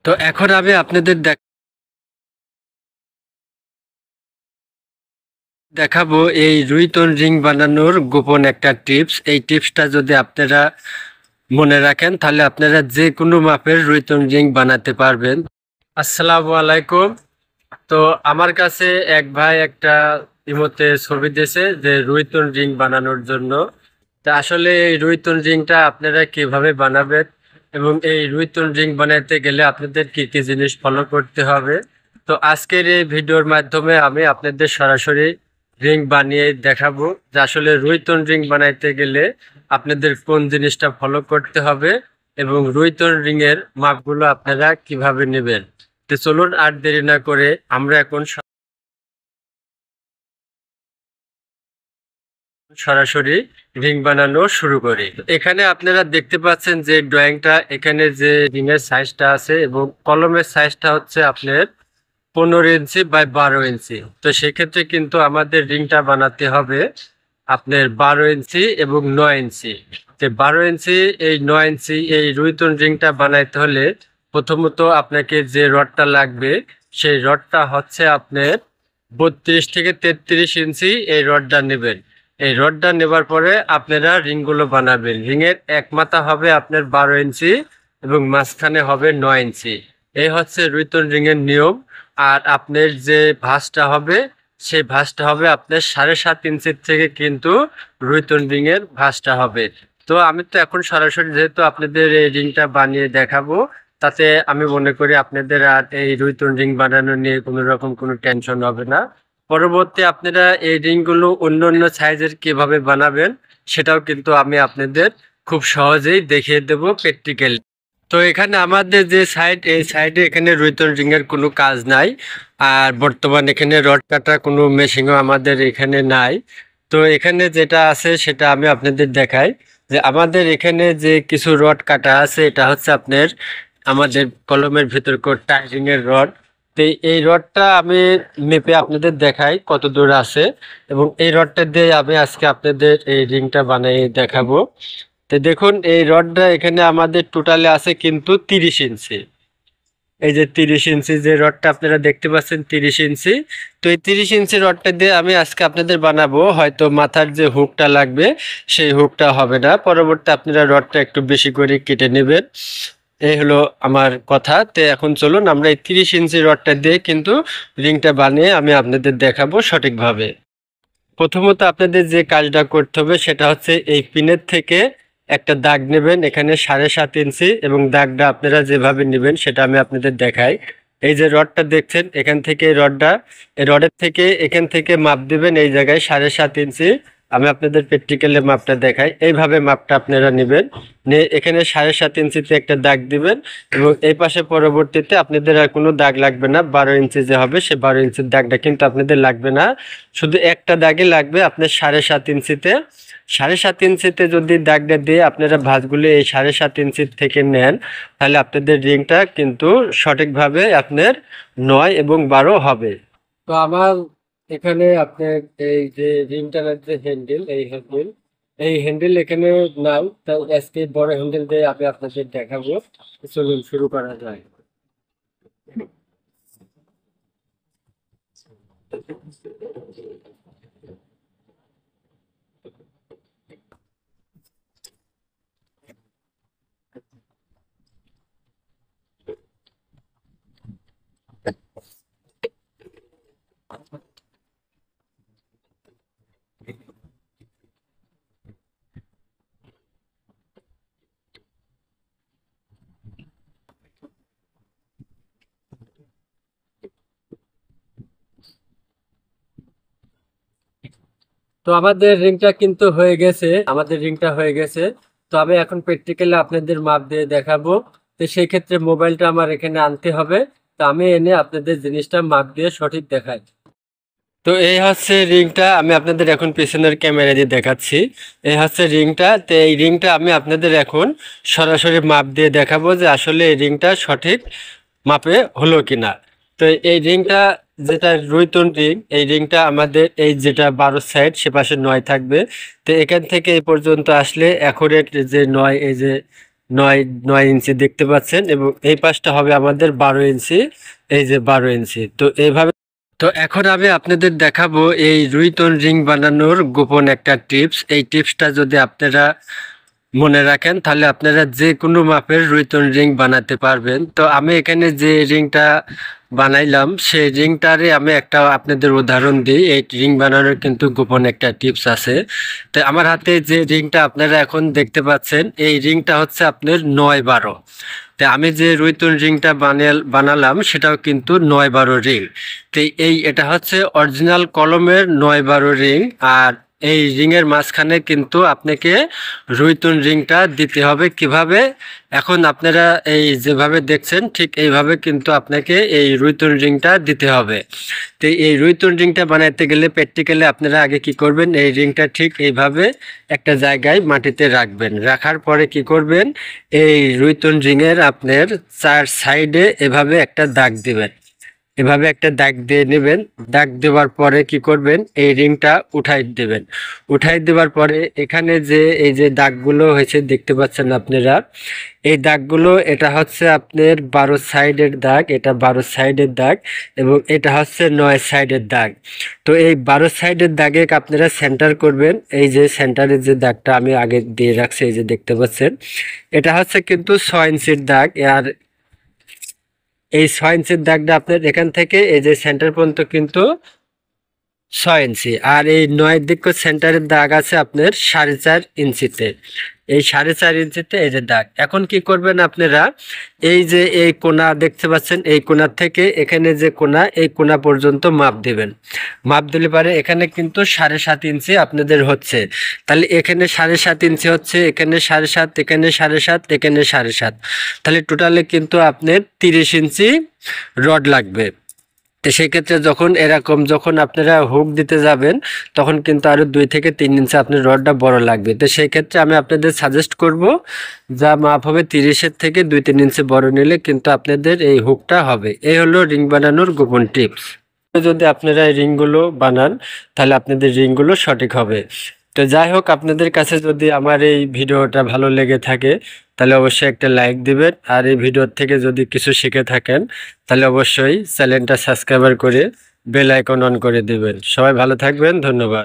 তো এখন আমি আপনাদের দেখাবো এই রুইতন রিং বানানোর গোপন একটা টিপস। এই টিপসটা যদি আপনারা মনে রাখেন তাহলে আপনারা যে কোনো মাপের রুইতন রিং বানাতে পারবেন। আসসালামু আলাইকুম। তো আমার কাছে এক ভাই একটা ইমোতে ছবি দিয়েছে যে রুইতন রিং বানানোর জন্য। তা আসলে এই রুইতন রিংটা আপনারা কিভাবে বানাবেন এবং এই রুইতন রিং বানাতে গেলে আপনাদের কি কি জিনিস ফলো করতে হবে, তো আজকের এই ভিডিওর মাধ্যমে আমি আপনাদের সরাসরি রিং বানিয়ে দেখাবো যে আসলে রুইতন রিং বানাইতে গেলে আপনাদের কোন জিনিসটা ফলো করতে হবে এবং রুইতন রিং এর মাপগুলো আপনারা কিভাবে নেবেন। তো চলুন আর দেরি না করে আমরা এখন সরাসরি রিং বানানো শুরু করি। এখানে আপনারা দেখতে পাচ্ছেন যে ড্রয়িংটা, এখানে যে রিং এর সাইজটা আছে এবং কলমের সাইজটা হচ্ছে আপনার 15 ইঞ্চি বাই 12 ইঞ্চি। তো সেক্ষেত্রে কিন্তু আমাদের রিংটা বানাতে হবে আপনার 12 ইঞ্চি এবং 9 ইঞ্চি। তো 12 ইঞ্চি এই 9 ইঞ্চি এই রুইতন রিংটা বানাইতে হলে প্রথমত আপনাকে যে রডটা লাগবে সেই রডটা হচ্ছে আপনার 32 থেকে 33 ইঞ্চি এই রডটা নেবেন। এই রডটা নেবার পরে আপনারা রিংগুলো বানাবেন। রিংয়ের এক মাথা হবে আপনার 12 ইঞ্চি এবং মাঝখানে হবে 9 ইঞ্চি। এই হচ্ছে রুইতন রিংয়ের নিয়ম। আর আপনার যে ভাঁজটা হবে সেই ভাঁজটা হবে আপনার 7.5 ইঞ্চির থেকে কিন্তু রুইতন রিংয়ের ভাঁজটা হবে। তো আমি তো এখন সরাসরি যেহেতু আপনাদের এই রিংটা বানিয়ে দেখাবো, তাতে আমি মনে করি আপনাদের আর এই রুইতন রিং বানানো নিয়ে কোনো রকম কোনো টেনশন হবে না। পরবর্তী আপনারা এই রিংগুলো অন্য অন্য সাইজের কিভাবে বানাবেন সেটাও কিন্তু আমি আপনাদের খুব সহজেই দেখিয়ে দেব প্র্যাকটিক্যাল। তো এখানে আমাদের যে সাইড, এই সাইডে এখানে রুইতন রিং এর কোনো কাজ নাই। আর বর্তমান এখানে রড কাটা কোনো মেশিনও আমাদের এখানে নাই। তো এখানে যেটা আছে সেটা আমি আপনাদের দেখাই যে আমাদের এখানে যে কিছু রড কাটা আছে, এটা হচ্ছে আপনার আমাদের কলমের ভিতর টাইরিং এর রড। তো এই রডটা আমি মেপে আপনাদের দেখাই কত দূর আছে এবং এই রডটা দিয়ে আমি আজকে আপনাদের এই রিংটা বানিয়ে দেখাবো। তো দেখুন এই রডটা এখানে আমাদের টোটালে আছে কিন্তু 30 ইঞ্চি। এই যে 30 ইঞ্চি যে রডটা আপনারা দেখতে পাচ্ছেন 30 ইঞ্চি। তো এই 30 ইঞ্চি রডটা দিয়ে আমি আজকে আপনাদের বানাবো। হয়তো মাথার যে হুকটা লাগবে সেই হুকটা হবে না, পরবর্তী আপনারা রডটা একটু বেশি করে কেটে নেবেন। এই হলো আমার কথা। তো এখন চলুন আমরা এই 30 ইঞ্চি রডটা দিয়ে কিন্তু রিংটা বানিয়ে আমি আপনাদের দেখাবো সঠিকভাবে। প্রথমত আপনাদের যে কাজটা করতে হবে সেটা হচ্ছে এই পিনের থেকে একটা দাগ নেবেন এখানে 7.5 ইঞ্চি এবং দাগটা আপনারা যেভাবে নেবেন সেটা আমি আপনাদের দেখাই। এই যে রডটা দেখছেন এখান থেকে এই রডের থেকে এখান থেকে মাপ দিবেন এই জায়গায় 7.5 ইঞ্চি। আমি আপনাদের প্র্যাকটিক্যালে মাপটা দেখাই। এইভাবে মাপটা আপনারা নেবেন, নিয়ে এখানে 7.5 ইঞ্চিতে একটা দাগ দিবেন এবং এই পাশে পরবর্তীতে আপনাদের আর কোনো দাগ লাগবে না। 12 ইঞ্চি যে হবে সে 12 ইঞ্চির দাগটা কিন্তু আপনাদের লাগবে না, শুধু একটা দাগই লাগবে আপনার 7.5 ইঞ্চিতে। 7.5 ইঞ্চিতে যদি দাগটা দিয়ে আপনারা ভাঁজগুলো এই 7.5 ইঞ্চির থেকে নেন তাহলে আপনাদের রিংটা কিন্তু সঠিকভাবে আপনার 9 এবং 12 হবে। তো আমার এখানে আপনার এই যে রিংটার যে হ্যান্ডেল, এই হ্যান্ডেল এখানে নাই, তাই আজকে বড় হ্যান্ডেল দিয়ে আমি আপনাদের দেখাবো। চলুন শুরু করা যায়। তো আমাদের রিংটা কিন্তু হয়ে গেছে, তো আমি এখন প্র্যাকটিক্যালি আপনাদের মাপ দিয়ে দেখাবো। তো সেই ক্ষেত্রে মোবাইলটা আমার এখানে আনতে হবে। তো আমি এনে আপনাদের জিনিসটা মাপ দিয়ে সঠিক দেখাই। তো এই হচ্ছে রিংটা, আমি আপনাদের এখন পিছনের ক্যামেরা দিয়ে দেখাচ্ছি। এই হচ্ছে রিংটা। তো এই রিংটা আমি আপনাদের এখন সরাসরি মাপ দিয়ে দেখাবো যে আসলে এই রিংটা সঠিক মাপে হলো কিনা। তো এই রিংটা যেটা রুইতন রিং, এই রিংটা আমাদের এই যেটা 12 সাইড সে পাশে 9 থাকবে। তো এখান থেকে এই পর্যন্ত আসলে অ্যাকুরেট যে 9, এই যে নয় 9 ইঞ্চি দেখতে পাচ্ছেন, এবং এই পাশটা হবে আমাদের 12 ইঞ্চি। এই যে 12 ইঞ্চি। তো এইভাবে, তো এখন আমি আপনাদের দেখাবো এই রুইতন রিং বানানোর গোপন একটা টিপস। এই টিপসটা যদি আপনারা মনে রাখেন তাহলে আপনারা যে কোনো মাপের রুইতন রিং বানাতে পারবেন। তো আমি এখানে যে রিংটা বানাইলাম সেই রিংটারে আমি একটা আপনাদের উদাহরণ দিই। এই রিং বানানোর কিন্তু গোপন একটা টিপস আছে। তো আমার হাতে যে রিংটা আপনারা এখন দেখতে পাচ্ছেন, এই রিংটা হচ্ছে আপনার 9-12। তো আমি যে রুইতন রিংটা বানালাম সেটাও কিন্তু 9-12 রিং। তো এটা হচ্ছে অরিজিনাল কলমের 9-12 রিং। আর এই রিং এর মাঝখানে কিন্তু আপনাকে রুইতন রিংটা দিতে হবে। কিভাবে? এখন আপনারা এই যেভাবে দেখছেন ঠিক এইভাবে কিন্তু আপনাকে এই রুইতন রিংটা দিতে হবে। তো এই রুইতন রিংটা বানাইতে গেলে প্র্যাকটিক্যালি আপনারা আগে কি করবেন, এই রিংটা ঠিক এইভাবে একটা জায়গায় মাটিতে রাখবেন। রাখার পরে কি করবেন, এই রুইতন রিংয়ের আপনার 4 সাইডে এভাবে একটা দাগ দিবেন। এভাবে একটা দাগ দিয়ে নেবেন। দাগ দেওয়ার পরে কি করবেন, এই রিংটা উঠাই দেবেন। উঠাই দেওয়ার পরে এখানে যে এই যে দাগগুলো হয়েছে দেখতে পাচ্ছেন আপনারা, এই দাগগুলো এটা হচ্ছে আপনার 12 সাইডের দাগ, এটা 12 সাইডের দাগ, এবং এটা হচ্ছে 9 সাইডের দাগ। তো এই 12 সাইডের দাগে আপনারা সেন্টার করবেন। এই যে সেন্টারের যে দাগটা আমি আগে দিয়ে রাখছি, এই যে দেখতে পাচ্ছেন, এটা হচ্ছে কিন্তু 6 ইঞ্চির দাগ। আর এই 6 ইঞ্চির দাগটা আপনার এখান থেকে এই যে সেন্টার পর্যন্ত কিন্তু 6 ইঞ্চি। আর এই 9 দিক সেন্টারের দাগ আছে আপনার 4.5 ইঞ্চিতে। এই 4.5 ইঞ্চিতে এই যে দাগ। এখন কি করবেন আপনারা, এই যে এই কোণা দেখতে পাচ্ছেন, এই কোণার থেকে এখানে যে কোণা, এই কোণা পর্যন্ত মাপ দিবেন। মাপ দিলে পারে এখানে কিন্তু 7.5 ইঞ্চি আপনাদের হচ্ছে। তাহলে এখানে 7.5 ইঞ্চি হচ্ছে, এখানে 7.5, এখানে 7.5, এখানে 7.5। তাহলে টোটালে কিন্তু আপনার 30 ইঞ্চি রড লাগবে। তো সেই ক্ষেত্রে যখন আপনারা হুক দিতে যাবেন তখন কিন্তু আরো 2 থেকে 3 ইঞ্চি আপনার রডটা বড় লাগবে। তো সেই ক্ষেত্রে আমি আপনাদের সাজেস্ট করব, যা মাপ হবে 30-এর থেকে 2-3 ইঞ্চি বড় নিলে কিন্তু আপনাদের এই হুকটা হবে। এই হলো রিং বানানোর গোপন টিপস। যদি আপনারা এই রিংগুলো বানান তাহলে আপনাদের রিংগুলো সঠিক হবে। তো যাই হোক, আপনাদের কাছে যদি আমার এই ভিডিওটা ভালো লেগে থাকে তাহলে অবশ্যই একটা লাইক দিবেন। আর এই ভিডিও থেকে যদি কিছু শিখে থাকেন তাহলে অবশ্যই চ্যানেলটা সাবস্ক্রাইব করে বেল আইকন অন করে দিবেন। সবাই ভালো থাকবেন, ধন্যবাদ।